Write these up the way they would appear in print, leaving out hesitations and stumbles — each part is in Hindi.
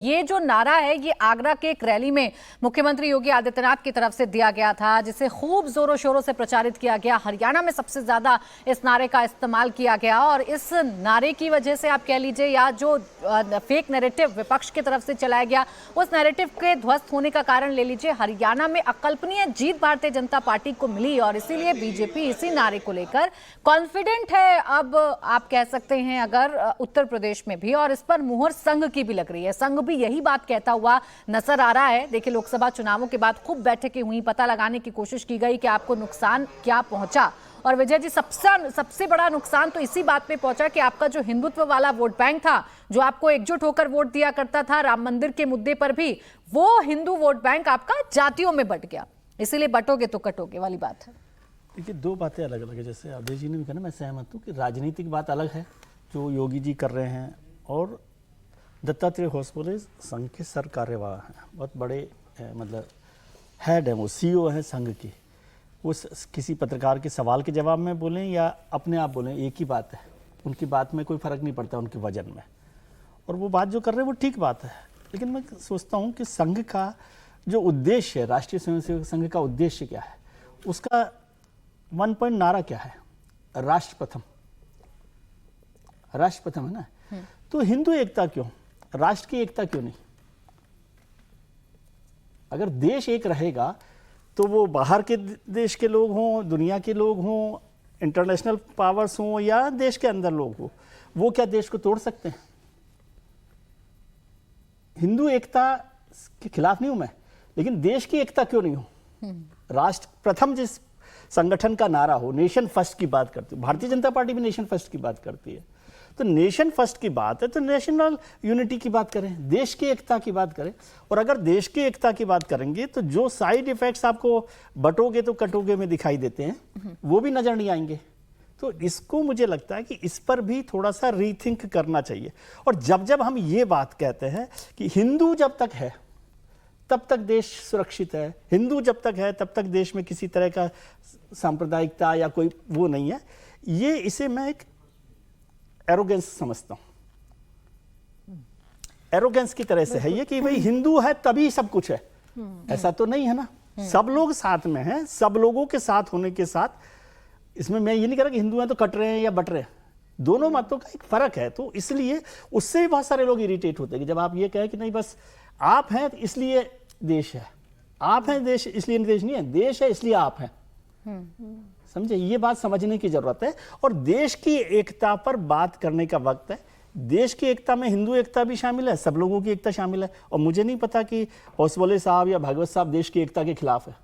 ये जो नारा है ये आगरा के एक रैली में मुख्यमंत्री योगी आदित्यनाथ की तरफ से दिया गया था, जिसे खूब जोरों शोरों से प्रचारित किया गया। हरियाणा में सबसे ज्यादा इस नारे का इस्तेमाल किया गया और इस नारे की वजह से आप कह लीजिए, या जो फेक नैरेटिव विपक्ष की तरफ से चलाया गया, उस नैरेटिव के ध्वस्त होने का कारण ले लीजिए हरियाणा में अकल्पनीय जीत भारतीय जनता पार्टी को मिली और इसीलिए बीजेपी इसी नारे को लेकर कॉन्फिडेंट है। अब आप कह सकते हैं अगर उत्तर प्रदेश में भी, और इस पर मुहर संघ की भी लग रही है। संघ भी यही बात कहता हुआ नजर आ रहा है। देखिए, लोकसभा चुनावों के बाद खूब बैठकें हुई, पता लगाने की कोशिश की गई कि आपको नुकसान क्या पहुंचा। और विजय जी, सबसे बड़ा नुकसान तो इसी बात पे पहुंचा कि आपका जो हिंदुत्व वाला वोट बैंक था, जो आपको एकजुट होकर वोट दिया करता था राम मंदिर के मुद्दे पर भी, वो हिंदू वोट बैंक आपका जातियों में बंट गया। इसीलिए बटोगे तो कटोगे वाली बात है। देखिए, दो बातें अलग अलग है। जैसे अवधेश जी ने भी कहा ना, मैं सहमत हूँ कि राजनीतिक बात अलग है जो योगी जी कर रहे हैं, और दत्तात्रेय होसबोले संघ के सर कार्यवाह हैं, बहुत बड़े मतलब हेड है, वो सीईओ है संघ की। वो किसी पत्रकार के सवाल के जवाब में बोलें या अपने आप बोलें, एक ही बात है। उनकी बात में कोई फ़र्क नहीं पड़ता उनके वजन में, और वो बात जो कर रहे हैं वो ठीक बात है। लेकिन मैं सोचता हूँ कि संघ का जो उद्देश्य है, राष्ट्रीय स्वयंसेवक संघ का उद्देश्य क्या है, उसका 1 पॉइंट नारा क्या है? राष्ट्र प्रथम। राष्ट्र प्रथम है ना, तो हिंदू एकता क्यों, राष्ट्र की एकता क्यों नहीं? अगर देश एक रहेगा तो वो बाहर के देश के लोग हों, दुनिया के लोग हों, इंटरनेशनल पावर्स हों या देश के अंदर लोग हों, वो क्या देश को तोड़ सकते हैं? हिंदू एकता के खिलाफ नहीं हूं मैं, लेकिन देश की एकता क्यों नहीं हो? राष्ट्र प्रथम जिस संगठन का नारा हो, नेशन फर्स्ट की बात करती है, भारतीय जनता पार्टी भी नेशन फर्स्ट की बात करती है, तो नेशन फर्स्ट की बात है तो नेशनल यूनिटी की बात करें, देश की एकता की बात करें। और अगर देश की एकता की बात करेंगे तो जो साइड इफेक्ट्स आपको बटोगे तो कटोगे में दिखाई देते हैं, वो भी नजर नहीं आएंगे। तो इसको मुझे लगता है कि इस पर भी थोड़ा सा रीथिंक करना चाहिए। और जब जब हम ये बात कहते हैं कि हिंदू जब तक है तब तक देश सुरक्षित है, हिंदू जब तक है तब तक देश में किसी तरह का सांप्रदायिकता या कोई वो नहीं है, ये इसे मैं एक एरोगेंस समझता हूं। एरोगेंस की तरह से है ये कि भाई हिंदू है तभी सब कुछ है, ऐसा तो नहीं है ना। सब लोग साथ में हैं, सब लोगों के साथ होने के साथ, इसमें मैं ये नहीं कह रहा कि हिंदू हैं तो कट रहे हैं या बट रहे हैं, दोनों मतों का एक फर्क है। तो इसलिए उससे भी बहुत सारे लोग इरिटेट होते हैं कि जब आप ये कहें कि नहीं बस आप हैं इसलिए देश है, आप हैं देश इसलिए देश नहीं है, देश है इसलिए आप हैं। समझे, ये बात समझने की जरूरत है। और देश की एकता पर बात करने का वक्त है। देश की एकता में हिंदू एकता भी शामिल है, सब लोगों की एकता शामिल है। और मुझे नहीं पता कि होसबोले साहब या भागवत साहब देश की एकता के खिलाफ है।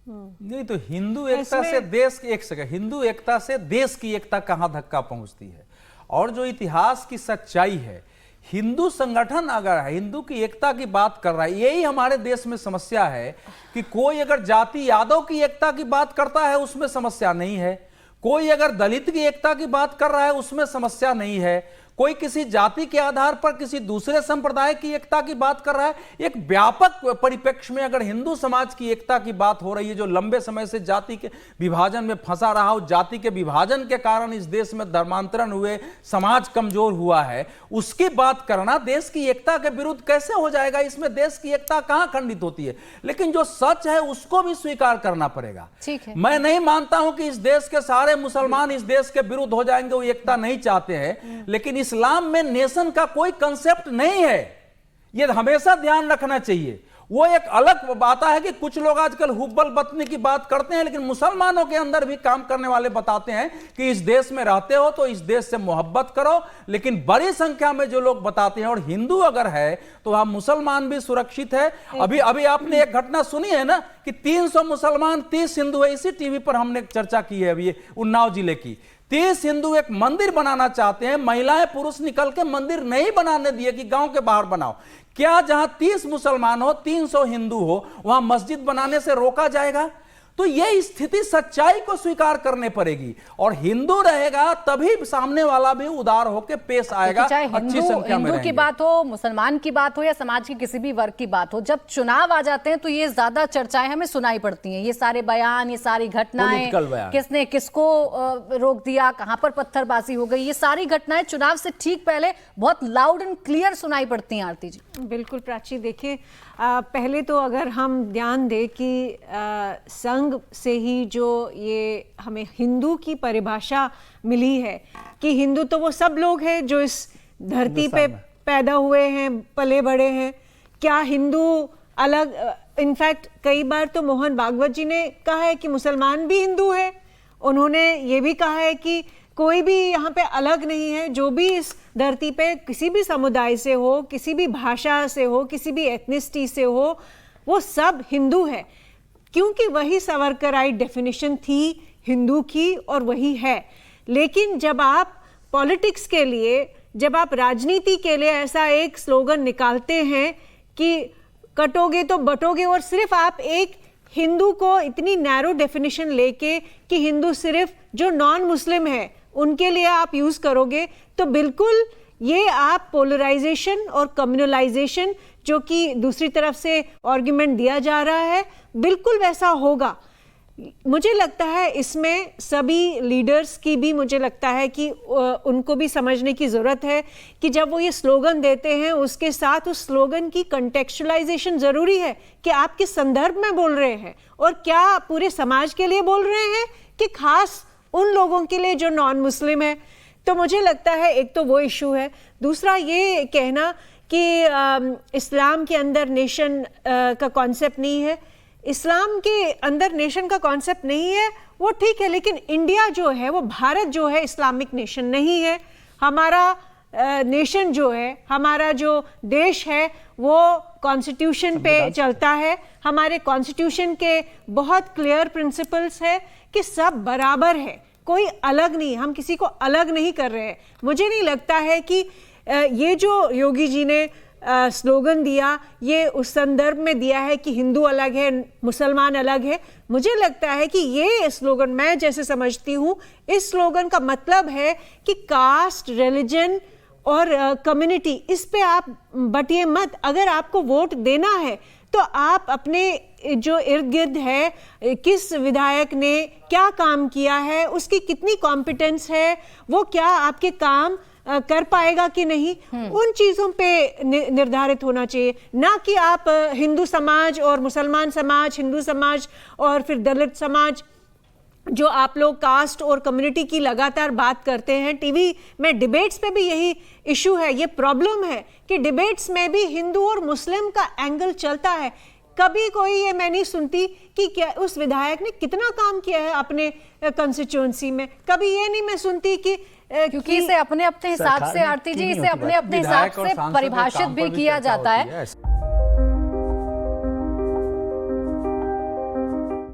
नहीं, तो हिंदू एकता से देश की, एक सेकंड, हिंदू एकता से देश की एकता कहां धक्का पहुंचती है? और जो इतिहास की सच्चाई है, हिंदू संगठन अगर है, हिंदू की एकता की बात कर रहा है, यही हमारे देश में समस्या है कि कोई अगर जाति यादव की एकता की बात करता है उसमें समस्या नहीं है, कोई अगर दलित की एकता की बात कर रहा है उसमें समस्या नहीं है, कोई किसी जाति के आधार पर किसी दूसरे संप्रदाय की एकता की बात कर रहा है। एक व्यापक परिप्रेक्ष्य में अगर हिंदू समाज की एकता की बात हो रही है, जो लंबे समय से जाति के विभाजन में फंसा रहा हो, जाति के विभाजन के कारण इस देश में धर्मांतरण हुए, समाज कमजोर हुआ है, उसकी बात करना देश की एकता के विरुद्ध कैसे हो जाएगा? इसमें देश की एकता कहां खंडित होती है? लेकिन जो सच है उसको भी स्वीकार करना पड़ेगा। मैं नहीं मानता हूं कि इस देश के सारे मुसलमान इस देश के विरुद्ध हो जाएंगे, वो एकता नहीं चाहते हैं, लेकिन इस्लाम में नेशन का कोई कंसेप्ट नहीं है, यह हमेशा ध्यान रखना चाहिए। वो एक अलग बात है कि कुछ लोग आजकल हुब्बल बतने की बात करते हैं, लेकिन मुसलमानों के अंदर भी काम करने वाले बताते हैं कि इस देश में रहते हो तो इस देश से मोहब्बत करो। लेकिन बड़ी संख्या में जो लोग बताते हैं, और हिंदू अगर है तो वहां मुसलमान भी सुरक्षित है। अभी अभी आपने एक घटना सुनी है ना कि 300 मुसलमान 30 हिंदू है, इसी टीवी पर हमने चर्चा की है अभी, उन्नाव जिले की। 30 हिंदू एक मंदिर बनाना चाहते हैं, महिलाएं पुरुष निकल के मंदिर नहीं बनाने दिए कि गांव के बाहर बनाओ। क्या जहां 30 मुसलमान हो 300 हिंदू हो वहां मस्जिद बनाने से रोका जाएगा? तो ये स्थिति सच्चाई को स्वीकार करने पड़ेगी, और हिंदू रहेगा तभी सामने वाला भी उदार होकर पेश आएगा। चाहे अच्छी संख्या में हिंदू की बात हो, मुसलमान की बात हो या समाज के किसी भी वर्ग की बात हो, जब चुनाव आ जाते हैं तो ये ज्यादा चर्चाएं हमें सुनाई पड़ती हैं। ये सारे बयान, ये सारी घटनाएं, किसने किसको रोक दिया, कहां पर पत्थरबाजी हो गई, ये सारी घटनाएं चुनाव से ठीक पहले बहुत लाउड एंड क्लियर सुनाई पड़ती हैं। आरती जी। बिल्कुल प्राची, देखिए पहले तो अगर हम ध्यान दें कि संघ से ही जो ये हमें हिंदू की परिभाषा मिली है कि हिंदू तो वो सब लोग हैं जो इस धरती पे पैदा हुए हैं, पले बड़े हैं। क्या हिंदू अलग, इनफैक्ट कई बार तो मोहन भागवत जी ने कहा है कि मुसलमान भी हिंदू है। उन्होंने ये भी कहा है कि कोई भी यहाँ पे अलग नहीं है, जो भी इस धरती पे किसी भी समुदाय से हो, किसी भी भाषा से हो, किसी भी एथनिसिटी से हो, वो सब हिंदू है, क्योंकि वही सावरकराइट डेफिनेशन थी हिंदू की और वही है। लेकिन जब आप पॉलिटिक्स के लिए, जब आप राजनीति के लिए ऐसा एक स्लोगन निकालते हैं कि कटोगे तो बटोगे, और सिर्फ आप एक हिंदू को इतनी नैरो डेफिनेशन लेके कि हिंदू सिर्फ जो नॉन मुस्लिम है उनके लिए आप यूज करोगे, तो बिल्कुल ये आप पोलराइजेशन और कम्युनलाइजेशन, जो कि दूसरी तरफ से आर्गुमेंट दिया जा रहा है, बिल्कुल वैसा होगा। मुझे लगता है इसमें सभी लीडर्स की भी, मुझे लगता है कि उनको भी समझने की ज़रूरत है कि जब वो ये स्लोगन देते हैं उसके साथ उस स्लोगन की कंटेक्चुअलाइजेशन ज़रूरी है कि आप किस संदर्भ में बोल रहे हैं, और क्या पूरे समाज के लिए बोल रहे हैं कि खास उन लोगों के लिए जो नॉन मुस्लिम है। तो मुझे लगता है एक तो वो इशू है। दूसरा ये कहना कि इस्लाम के अंदर नेशन का कॉन्सेप्ट नहीं है, इस्लाम के अंदर नेशन का कॉन्सेप्ट नहीं है, वो ठीक है, लेकिन इंडिया जो है, वो भारत जो है, इस्लामिक नेशन नहीं है। हमारा नेशन जो है, हमारा जो देश है, वो कॉन्स्टिट्यूशन पे चलता है। हमारे कॉन्स्टिट्यूशन के बहुत क्लियर प्रिंसिपल्स है कि सब बराबर है, कोई अलग नहीं, हम किसी को अलग नहीं कर रहे हैं। मुझे नहीं लगता है कि ये जो योगी जी ने स्लोगन दिया, ये उस संदर्भ में दिया है कि हिंदू अलग है, मुसलमान अलग है। मुझे लगता है कि ये स्लोगन, मैं जैसे समझती हूँ, इस स्लोगन का मतलब है कि कास्ट, रिलीजन और कम्युनिटी, इस पे आप बटिए मत। अगर आपको वोट देना है तो आप अपने जो इर्द गिर्द है, किस विधायक ने क्या काम किया है, उसकी कितनी कॉम्पिटेंस है, वो क्या आपके काम कर पाएगा कि नहीं, उन चीजों पे निर्धारित होना चाहिए। ना कि आप हिंदू समाज और मुसलमान समाज, हिंदू समाज और फिर दलित समाज, जो आप लोग कास्ट और कम्युनिटी की लगातार बात करते हैं। टीवी में डिबेट्स पे भी यही इशू है, ये प्रॉब्लम है कि डिबेट्स में भी हिंदू और मुस्लिम का एंगल चलता है। कभी कोई ये मैं नहीं सुनती कि क्या उस विधायक ने कितना काम किया है अपने कंस्टिट्यूएंसी में। कभी ये नहीं मैं सुनती कि क्योंकि इसे अपने अपने हिसाब से, आरती जी, इसे अपने अपने हिसाब से परिभाषित भी किया जाता है।